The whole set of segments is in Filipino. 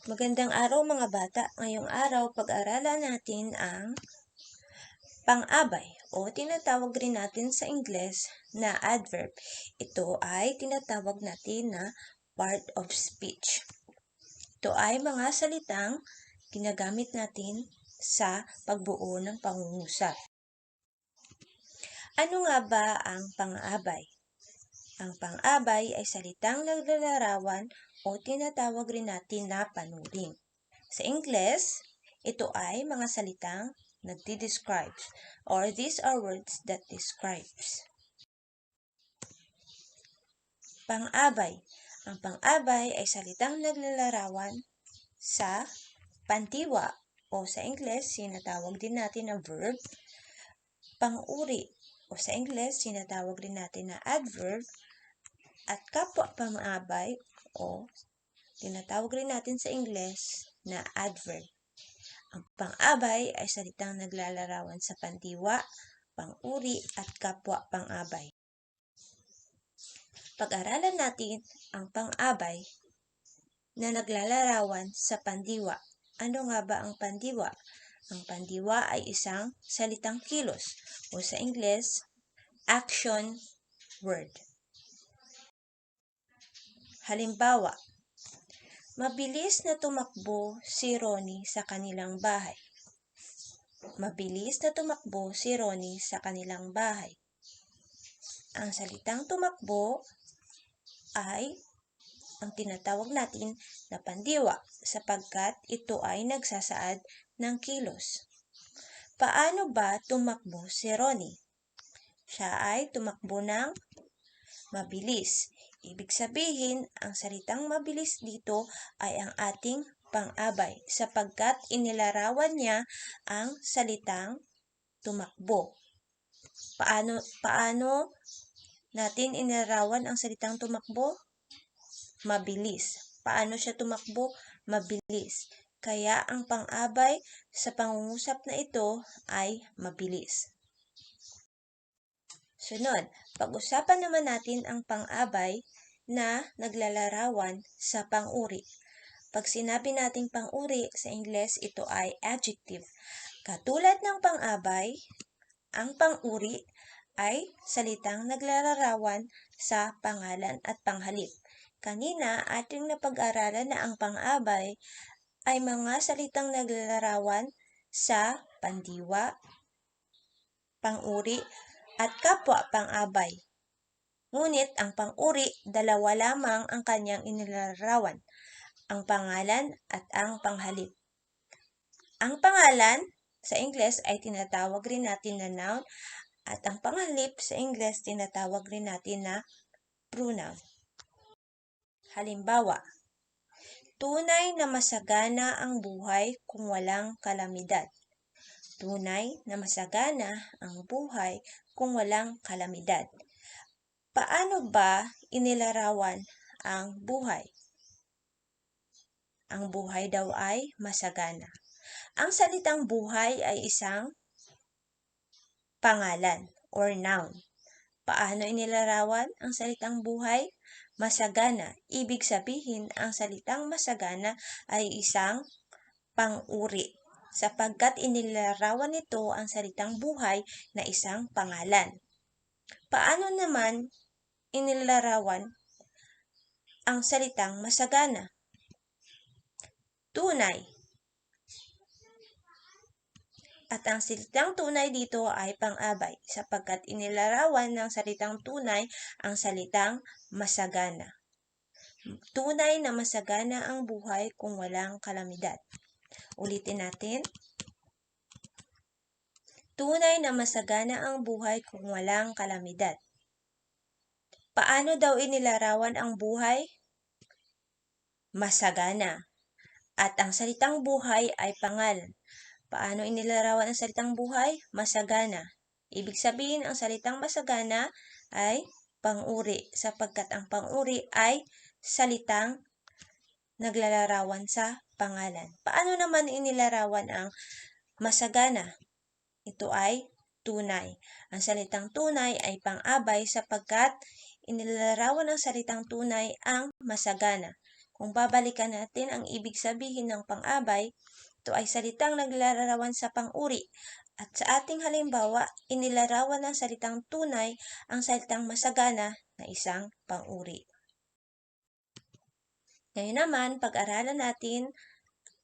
Magandang araw mga bata. Ngayong araw, pag-aralan natin ang pang-abay o tinatawag rin natin sa Ingles na adverb. Ito ay tinatawag natin na part of speech. Ito ay mga salitang ginagamit natin sa pagbuo ng pangungusap. Ano nga ba ang pang-abay? Ang pang-abay ay salitang naglalarawan o tinatawag rin natin na panuring. Sa Ingles, ito ay mga salitang nagdi-describes or these are words that describes. Pang-abay. Ang pang-abay ay salitang naglalarawan sa pandiwa o sa Ingles, sinatawag din natin na verb. Pang-uri o sa Ingles, sinatawag din natin na adverb. At kapwa pang-abay o tinatawag rin natin sa Ingles na adverb. Ang pang-abay ay salitang naglalarawan sa pandiwa, pang-uri at kapwa pang-abay. Pag-aralan natin ang pang-abay na naglalarawan sa pandiwa. Ano nga ba ang pandiwa? Ang pandiwa ay isang salitang kilos o sa Ingles, action word. Halimbawa, mabilis na tumakbo si Ronnie sa kanilang bahay. Mabilis na tumakbo si Ronnie sa kanilang bahay. Ang salitang tumakbo ay ang tinatawag natin na pandiwa sapagkat ito ay nagsasaad ng kilos. Paano ba tumakbo si Ronnie? Siya ay tumakbo ng mabilis. Ibig sabihin, ang salitang mabilis dito ay ang ating pang-abay sapagkat inilarawan niya ang salitang tumakbo. Paano natin inilarawan ang salitang tumakbo? Mabilis. Paano siya tumakbo? Mabilis. Kaya ang pang-abay sa pangungusap na ito ay mabilis. Sunod, pag-usapan naman natin ang pang-abay na naglalarawan sa pang-uri. Pag sinabi nating pang-uri sa Ingles, ito ay adjective. Katulad ng pang-abay, ang pang-uri ay salitang naglalarawan sa pangalan at panghalip. Kanina, ating napag-aralan na ang pang-abay ay mga salitang naglalarawan sa pandiwa, pang-uri, at kapwa pang-abay. Ngunit ang pang-uri, dalawa lamang ang kanyang inilalarawan, ang pangalan at ang panghalip. Ang pangalan sa Ingles ay tinatawag rin natin na noun at ang panghalip sa Ingles tinatawag rin natin na pronoun. Halimbawa, tunay na masagana ang buhay kung walang kalamidad. Tunay na masagana ang buhay kung walang kalamidad. Paano ba inilarawan ang buhay? Ang buhay daw ay masagana. Ang salitang buhay ay isang pangalan or noun. Paano inilarawan ang salitang buhay? Masagana. Ibig sabihin, ang salitang masagana ay isang pang-uri sapagkat inilarawan nito ang salitang buhay na isang pangalan. Paano naman inilarawan ang salitang masagana? Tunay. At ang salitang tunay dito ay pang-abay sapagkat inilarawan ng salitang tunay ang salitang masagana. Tunay na masagana ang buhay kung walang kalamidad. Ulitin natin. Tunay na masagana ang buhay kung walang kalamidad. Paano daw inilarawan ang buhay? Masagana. At ang salitang buhay ay pangalan. Paano inilarawan ang salitang buhay? Masagana. Ibig sabihin, ang salitang masagana ay pang-uri sapagkat ang pang-uri ay salitang naglalarawan sa pangalan. Paano naman inilarawan ang masagana? Ito ay tunay. Ang salitang tunay ay pang-abay sapagkat inilarawan ng salitang tunay ang masagana. Kung babalikan natin ang ibig sabihin ng pang-abay, ito ay salitang naglalarawan sa pang-uri. At sa ating halimbawa, inilarawan ng salitang tunay ang salitang masagana na isang pang-uri. Ngayon naman, pag-aralan natin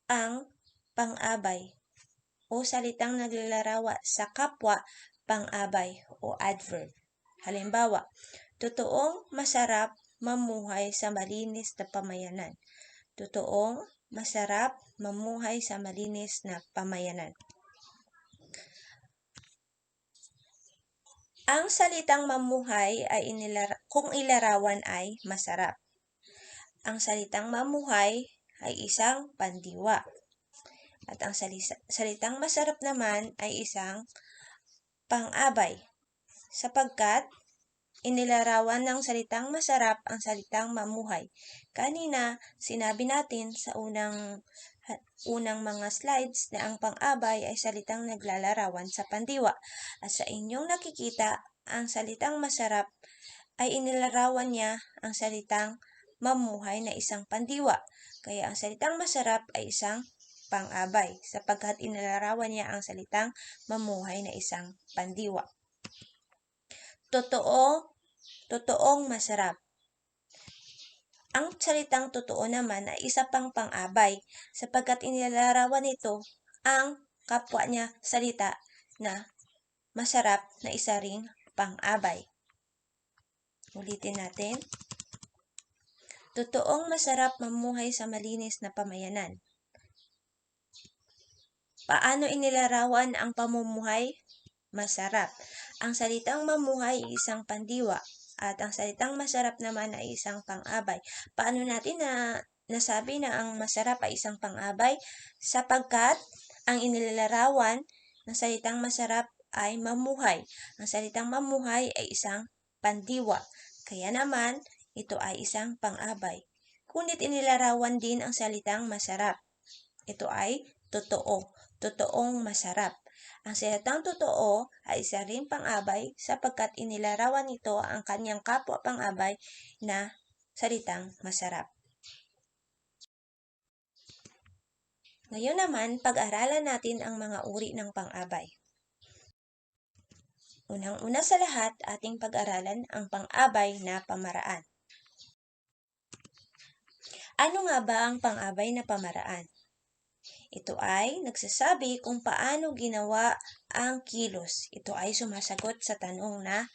ang pang-abay o salitang naglalarawan sa kapwa pang-abay o adverb. Halimbawa, totoong masarap mamuhay sa malinis na pamayanan. Totoong masarap mamuhay sa malinis na pamayanan. Ang salitang mamuhay ay kung ilarawan ay masarap. Ang salitang mamuhay ay isang pandiwa. At ang salitang masarap naman ay isang pang-abay, sapagkat inilarawan ng salitang masarap ang salitang mamuhay. Kanina, sinabi natin sa unang mga slides na ang pang-abay ay salitang naglalarawan sa pandiwa. At sa inyong nakikita, ang salitang masarap ay inilarawan niya ang salitang mamuhay na isang pandiwa. Kaya ang salitang masarap ay isang pang-abay, sapagkat inilarawan niya ang salitang mamuhay na isang pandiwa. Totoong masarap. Ang salitang totoo naman ay isa pang pang-abay, sapagkat inilarawan nito ang kapwa niya salita na masarap na isa ring pang-abay. Ulitin natin. Totoong masarap mamuhay sa malinis na pamayanan. Paano inilarawan ang pamumuhay? Masarap. Ang salitang mamuhay ay isang pandiwa at ang salitang masarap naman ay isang pang-abay. Paano natin nasabi na ang masarap ay isang pang-abay? Sapagkat ang inilarawan ng salitang masarap ay mamuhay. Ang salitang mamuhay ay isang pandiwa. Kaya naman, ito ay isang pang-abay. Ngunit inilarawan din ang salitang masarap. Ito ay totoo. Totoong masarap. Ang salitang totoo ay isa ring pang-abay sapagkat inilarawan nito ang kanyang kapwa pang-abay na salitang masarap. Ngayon naman, pag-aralan natin ang mga uri ng pang-abay. Unang-una sa lahat, ating pag-aralan ang pang-abay na pamaraan. Ano nga ba ang pang-abay na pamaraan? Ito ay nagsasabi kung paano ginawa ang kilos. Ito ay sumasagot sa tanong na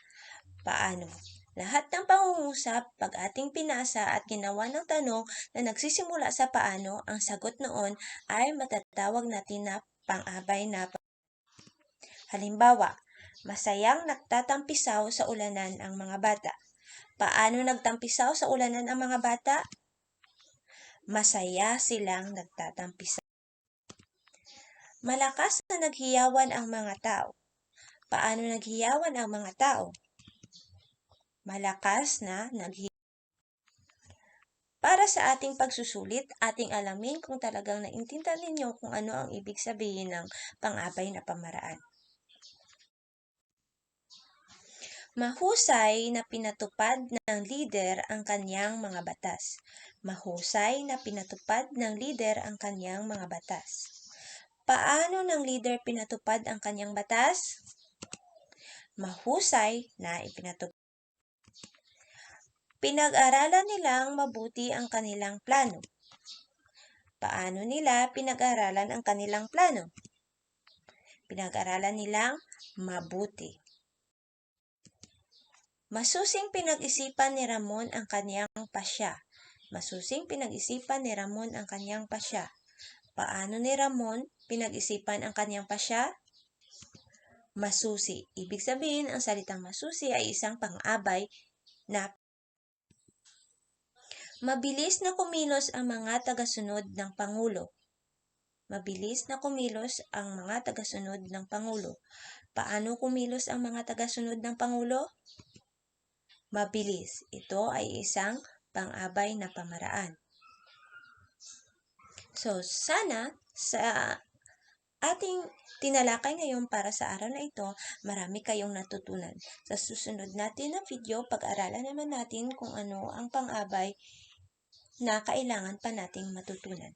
paano. Lahat ng pangungusap, pag ating pinasa at ginawa ng tanong na nagsisimula sa paano, ang sagot noon ay matatawag natin na pang-abay na pamaraan. Halimbawa, masayang nagtatampisaw sa ulanan ang mga bata. Paano nagtampisaw sa ulanan ang mga bata? Masaya silang nagtatampisaw. Malakas na naghiyawan ang mga tao. Paano naghiyawan ang mga tao? Malakas na naghiyawan. Para sa ating pagsusulit, ating alamin kung talagang naintindihan ninyo kung ano ang ibig sabihin ng pang-abay na pamaraan. Mahusay na pinatupad ng lider ang kanyang mga batas. Mahusay na pinatupad ng lider ang kanyang mga batas. Paano ng lider pinatupad ang kanyang batas? Mahusay na ipinatupad. Pinag-aralan nilang mabuti ang kanilang plano. Paano nila pinag-aralan ang kanilang plano? Pinag-aralan nilang mabuti. Masusing pinag-isipan ni Ramon ang kanyang pasya. Masusing pinag-isipan ni Ramon ang kanyang pasya. Paano ni Ramon pinag-isipan ang kanyang pasya? Masusi. Ibig sabihin, ang salitang masusi ay isang pang-abay na mabilis na kumilos ang mga tagasunod ng Pangulo. Mabilis na kumilos ang mga tagasunod ng Pangulo. Paano kumilos ang mga tagasunod ng Pangulo? Mabilis. Ito ay isang pang-abay na pamaraan. So, sana sa ating tinalakay ngayon para sa araw na ito, marami kayong natutunan. Sa susunod natin na video, pag-aralan naman natin kung ano ang pang-abay na kailangan pa nating matutunan.